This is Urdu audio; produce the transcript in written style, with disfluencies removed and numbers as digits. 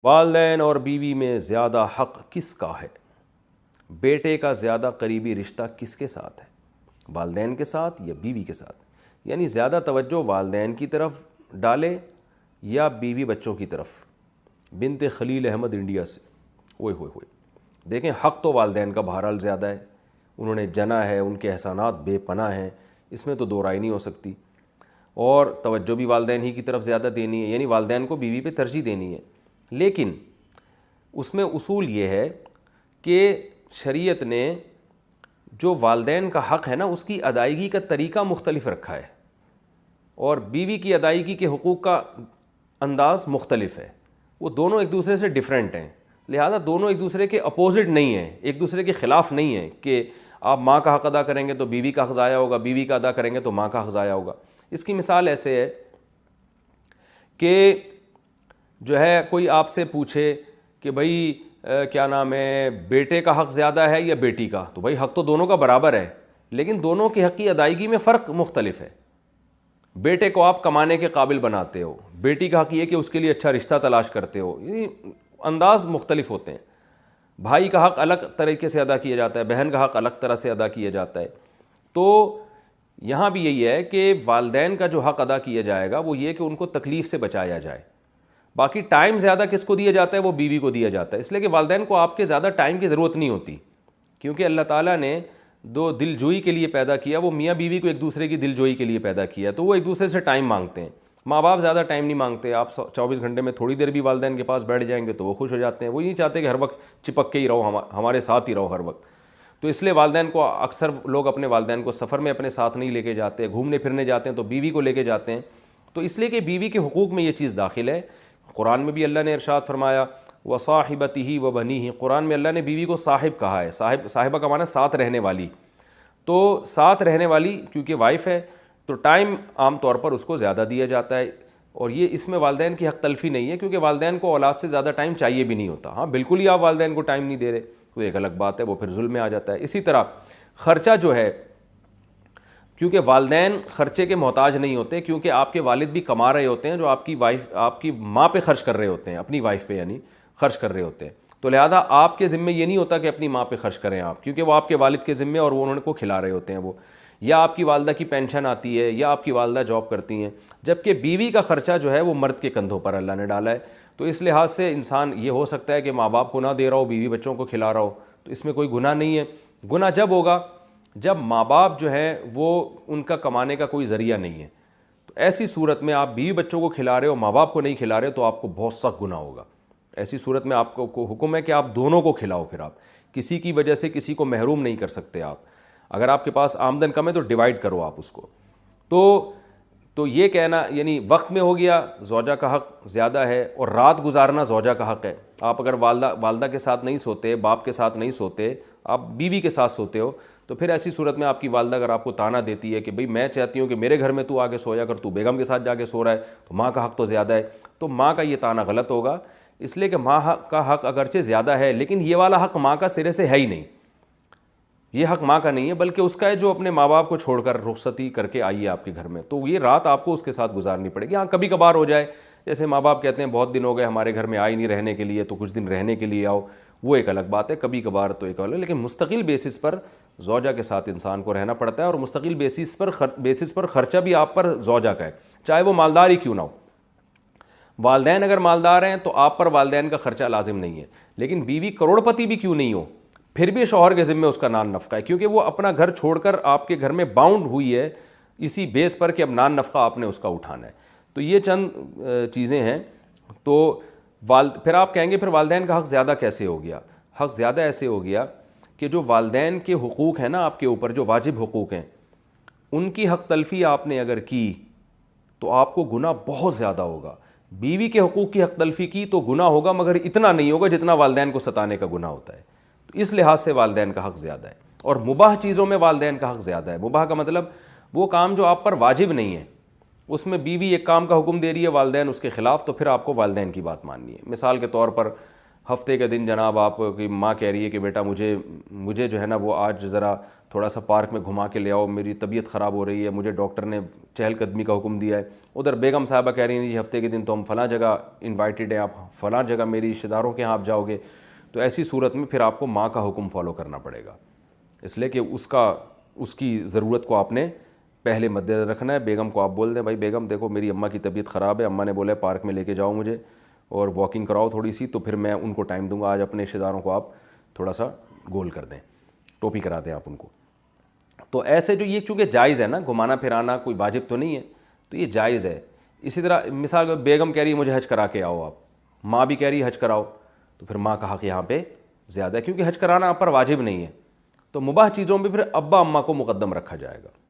والدین اور بیوی میں زیادہ حق کس کا ہے؟ بیٹے کا زیادہ قریبی رشتہ کس کے ساتھ ہے؟ والدین کے ساتھ یا بیوی کے ساتھ؟ یعنی زیادہ توجہ والدین کی طرف ڈالے یا بیوی بچوں کی طرف؟ بنت خلیل احمد انڈیا سے. اوئے ہوئے ہوئے. دیکھیں حق تو والدین کا بہرحال زیادہ ہے, انہوں نے جنا ہے, ان کے احسانات بے پناہ ہیں, اس میں تو دو رائے نہیں ہو سکتی. اور توجہ بھی والدین ہی کی طرف زیادہ دینی ہے, یعنی والدین کو بیوی پہ ترجیح دینی ہے. لیکن اس میں اصول یہ ہے کہ شریعت نے جو والدین کا حق ہے نا اس کی ادائیگی کا طریقہ مختلف رکھا ہے, اور بیوی کی ادائیگی کے حقوق کا انداز مختلف ہے. وہ دونوں ایک دوسرے سے ڈیفرنٹ ہیں, لہذا دونوں ایک دوسرے کے اپوزٹ نہیں ہیں, ایک دوسرے کے خلاف نہیں ہیں کہ آپ ماں کا حق ادا کریں گے تو بیوی کا حق ضائع ہوگا, بیوی کا ادا کریں گے تو ماں کا حق ضائع ہوگا. اس کی مثال ایسے ہے کہ جو ہے کوئی آپ سے پوچھے کہ بھائی کیا نام ہے, بیٹے کا حق زیادہ ہے یا بیٹی کا؟ تو بھائی حق تو دونوں کا برابر ہے, لیکن دونوں کی حق کی ادائیگی میں فرق مختلف ہے. بیٹے کو آپ کمانے کے قابل بناتے ہو, بیٹی کا حق یہ کہ اس کے لیے اچھا رشتہ تلاش کرتے ہو, یعنی انداز مختلف ہوتے ہیں. بھائی کا حق الگ طریقے سے ادا کیا جاتا ہے, بہن کا حق الگ طرح سے ادا کیا جاتا ہے. تو یہاں بھی یہی ہے کہ والدین کا جو حق ادا کیا جائے گا وہ یہ کہ ان کو تکلیف سے بچایا جائے. باقی ٹائم زیادہ کس کو دیا جاتا ہے؟ وہ بیوی کو دیا جاتا ہے, اس لیے کہ والدین کو آپ کے زیادہ ٹائم کی ضرورت نہیں ہوتی, کیونکہ اللہ تعالیٰ نے دو دل جوئی کے لیے پیدا کیا, وہ میاں بیوی کو ایک دوسرے کی دل جوئی کے لیے پیدا کیا, تو وہ ایک دوسرے سے ٹائم مانگتے ہیں. ماں باپ زیادہ ٹائم نہیں مانگتے, آپ 24 گھنٹے میں تھوڑی دیر بھی والدین کے پاس بیٹھ جائیں گے تو وہ خوش ہو جاتے ہیں. وہ نہیں چاہتے کہ ہر وقت چپک کے ہی رہو, ہمارے ساتھ ہی رہو ہر وقت. تو اس لیے والدین کو اکثر لوگ اپنے والدین کو سفر میں اپنے ساتھ نہیں لے کے جاتے, گھومنے پھرنے جاتے ہیں تو بیوی کو لے کے جاتے ہیں. تو اس لیے کہ بیوی کے حقوق میں یہ چیز داخل ہے. قرآن میں بھی اللہ نے ارشاد فرمایا وصاحبتہ وبنیہ, قرآن میں اللہ نے بیوی کو صاحب کہا ہے. صاحبہ کا معنی ساتھ رہنے والی, تو ساتھ رہنے والی کیونکہ وائف ہے تو ٹائم عام طور پر اس کو زیادہ دیا جاتا ہے. اور یہ اس میں والدین کی حق تلفی نہیں ہے, کیونکہ والدین کو اولاد سے زیادہ ٹائم چاہیے بھی نہیں ہوتا. ہاں بالکل ہی آپ والدین کو ٹائم نہیں دے رہے تو ایک الگ بات ہے, وہ پھر ظلم میں آ جاتا ہے. اسی طرح خرچہ جو ہے, کیونکہ والدین خرچے کے محتاج نہیں ہوتے, کیونکہ آپ کے والد بھی کما رہے ہوتے ہیں جو آپ کی وائف, آپ کی ماں پہ خرچ کر رہے ہوتے ہیں, اپنی وائف پہ یعنی خرچ کر رہے ہوتے ہیں. تو لہذا آپ کے ذمے یہ نہیں ہوتا کہ اپنی ماں پہ خرچ کریں آپ, کیونکہ وہ آپ کے والد کے ذمے اور وہ انہوں کو کھلا رہے ہوتے ہیں وہ, یا آپ کی والدہ کی پینشن آتی ہے یا آپ کی والدہ جاب کرتی ہیں. جبکہ بیوی کا خرچہ جو ہے وہ مرد کے کندھوں پر اللہ نے ڈالا ہے. تو اس لحاظ سے انسان یہ ہو سکتا ہے کہ ماں باپ کو نہ دے رہا ہو, بیوی بچوں کو کھلا رہا ہو, تو اس میں کوئی گناہ نہیں ہے. گناہ جب ہوگا جب ماں باپ جو ہیں وہ ان کا کمانے کا کوئی ذریعہ نہیں ہے. تو ایسی صورت میں آپ بیوی بچوں کو کھلا رہے ہو, ماں باپ کو نہیں کھلا رہے, تو آپ کو بہت سخت گناہ ہوگا. ایسی صورت میں آپ کو حکم ہے کہ آپ دونوں کو کھلاؤ. پھر آپ کسی کی وجہ سے کسی کو محروم نہیں کر سکتے. آپ اگر آپ کے پاس آمدن کم ہے تو ڈیوائڈ کرو آپ اس کو. تو یہ کہنا یعنی وقت میں ہو گیا زوجہ کا حق زیادہ ہے, اور رات گزارنا زوجہ کا حق ہے. آپ اگر والدہ کے ساتھ نہیں سوتے, باپ کے ساتھ نہیں سوتے, آپ بیوی کے ساتھ سوتے ہو, تو پھر ایسی صورت میں آپ کی والدہ اگر آپ کو تانا دیتی ہے کہ بھئی میں چاہتی ہوں کہ میرے گھر میں تو آ کے سویا کر, تو بیگم کے ساتھ جا کے سو رہا ہے, تو ماں کا حق تو زیادہ ہے, تو ماں کا یہ تانا غلط ہوگا. اس لیے کہ ماں کا حق اگرچہ زیادہ ہے, لیکن یہ والا حق ماں کا سرے سے ہے ہی نہیں. یہ حق ماں کا نہیں ہے بلکہ اس کا ہے جو اپنے ماں باپ کو چھوڑ کر رخصتی کر کے آئی ہے آپ کے گھر میں, تو یہ رات آپ کو اس کے ساتھ گزارنی پڑے گی. ہاں کبھی کبھار ہو جائے, جیسے ماں باپ کہتے ہیں بہت دن ہو گئے ہمارے گھر میں آئی نہیں رہنے کے لیے, تو کچھ دن رہنے کے لیے آؤ, وہ ایک الگ بات ہے. کبھی کبھار تو ایک الگ, لیکن مستقل بیسس پر زوجہ کے ساتھ انسان کو رہنا پڑتا ہے. اور مستقل بیسس پر خرچہ بھی آپ پر زوجہ کا ہے, چاہے وہ مالدار ہی کیوں نہ ہو. والدین اگر مالدار ہیں تو آپ پر والدین کا خرچہ لازم نہیں ہے, لیکن بیوی کروڑ پتی بھی کیوں نہیں ہو, پھر بھی شوہر کے ذمے اس کا نان نفقہ ہے, کیونکہ وہ اپنا گھر چھوڑ کر آپ کے گھر میں باؤنڈ ہوئی ہے اسی بیس پر کہ اب نان نفقہ آپ نے اس کا اٹھانا ہے. تو یہ چند چیزیں ہیں. تو پھر آپ کہیں گے پھر والدین کا حق زیادہ کیسے ہو گیا؟ حق زیادہ ایسے ہو گیا کہ جو والدین کے حقوق ہیں نا آپ کے اوپر, جو واجب حقوق ہیں, ان کی حق تلفی آپ نے اگر کی تو آپ کو گناہ بہت زیادہ ہوگا. بیوی کے حقوق کی حق تلفی کی تو گناہ ہوگا, مگر اتنا نہیں ہوگا جتنا والدین کو ستانے کا گناہ ہوتا ہے. تو اس لحاظ سے والدین کا حق زیادہ ہے. اور مباح چیزوں میں والدین کا حق زیادہ ہے. مباح کا مطلب وہ کام جو آپ پر واجب نہیں ہے, اس میں بیوی ایک کام کا حکم دے رہی ہے, والدین اس کے خلاف, تو پھر آپ کو والدین کی بات ماننی ہے. مثال کے طور پر ہفتے کے دن جناب آپ کی ماں کہہ رہی ہے کہ بیٹا مجھے جو ہے نا وہ آج ذرا تھوڑا سا پارک میں گھما کے لے آؤ، میری طبیعت خراب ہو رہی ہے، مجھے ڈاکٹر نے چہل قدمی کا حکم دیا ہے. ادھر بیگم صاحبہ کہہ رہی ہیں جی ہفتے کے دن تو ہم فلاں جگہ انوائٹیڈ ہیں، آپ فلاں جگہ میری رشتہ داروں کے یہاں آپ جاؤ گے. تو ایسی صورت میں پھر آپ کو ماں کا حکم فالو کرنا پڑے گا، اس لیے کہ اس کی ضرورت کو آپ نے پہلے مد نظر رکھنا ہے. بیگم کو آپ بول دیں بھائی بیگم دیکھو میری اماں کی طبیعت خراب ہے، اماں نے بولا ہے پارک میں لے کے جاؤ مجھے اور واکنگ کراؤ تھوڑی سی، تو پھر میں ان کو ٹائم دوں گا، آج اپنے رشتہ داروں کو آپ تھوڑا سا گول کر دیں، ٹوپی کرا دیں آپ ان کو. تو ایسے جو یہ چونکہ جائز ہے نا، گھمانا پھرانا کوئی واجب تو نہیں ہے، تو یہ جائز ہے. اسی طرح مثال بیگم کہہ رہی ہے مجھے حج کرا کے آؤ، آپ ماں بھی کہہ رہی ہے حج کراؤ، تو پھر ماں کا حق یہاں پہ زیادہ ہے، کیونکہ حج کرانا آپ پر واجب نہیں ہے. تو مباح چیزوں میں پھر ابا اماں کو مقدم رکھا جائے گا.